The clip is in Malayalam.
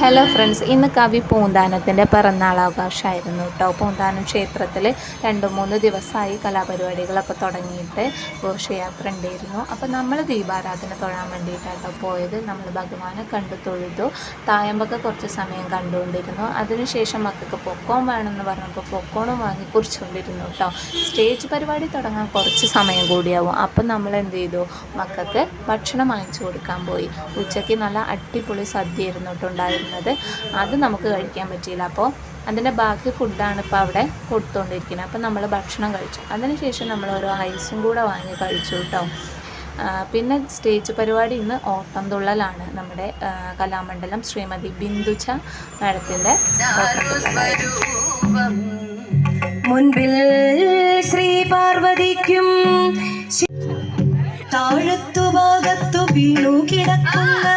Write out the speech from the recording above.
ഹലോ ഫ്രണ്ട്സ്, ഇന്ന് കവി പൂന്താനത്തിൻ്റെ പിറന്നാളാഘോഷമായിരുന്നു കേട്ടോ. പൂന്താനം ക്ഷേത്രത്തിൽ 2-3 ദിവസമായി കലാപരിപാടികളൊക്കെ തുടങ്ങിയിട്ട് ഘോഷയാത്ര ഉണ്ടായിരുന്നു. അപ്പോൾ നമ്മൾ ദീപാരാധന തൊഴാൻ വേണ്ടിയിട്ടാട്ടോ പോയത്. നമ്മൾ ഭഗവാനെ കണ്ടു തൊഴുതു. തായമ്പൊക്കെ കുറച്ച് സമയം കണ്ടുകൊണ്ടിരുന്നു. അതിനുശേഷം മക്കൾക്ക് പൊക്കോൺ വേണമെന്ന് പറഞ്ഞപ്പോൾ പൊക്കോണും വാങ്ങി കുറിച്ചുകൊണ്ടിരുന്നു കേട്ടോ. സ്റ്റേജ് പരിപാടി തുടങ്ങാൻ കുറച്ച് സമയം കൂടിയാവും. അപ്പം നമ്മൾ എന്ത് ചെയ്തു, മക്കൾക്ക് ഭക്ഷണം വാങ്ങിച്ചു കൊടുക്കാൻ പോയി. ഉച്ചയ്ക്ക് നല്ല അടിപൊളി സദ്യയായിരുന്നു കേട്ടോ ഉണ്ടായിരുന്നത്. അത് നമുക്ക് കഴിക്കാൻ പറ്റിയില്ല. അപ്പോൾ അതിൻ്റെ ബാക്കി ഫുഡാണ് ഇപ്പോൾ അവിടെ കൊടുത്തുകൊണ്ടിരിക്കുന്നത്. അപ്പോൾ നമ്മൾ ഭക്ഷണം കഴിച്ചു. അതിനുശേഷം നമ്മൾ ഓരോ ഐസും കൂടെ വാങ്ങി കഴിച്ചു കേട്ടോ. പിന്നെ സ്റ്റേജ് പരിപാടി ഇന്ന് ഓട്ടം തുള്ളലാണ്. നമ്മുടെ കലാമണ്ഡലം ശ്രീമതി ബിന്ദുച്ച മാഡത്തിൻ്റെ മുൻപിൽ ശ്രീ പാർവതിക്കും താഴത്തു ഭാഗത്തു വീണു കിടക്കുന്ന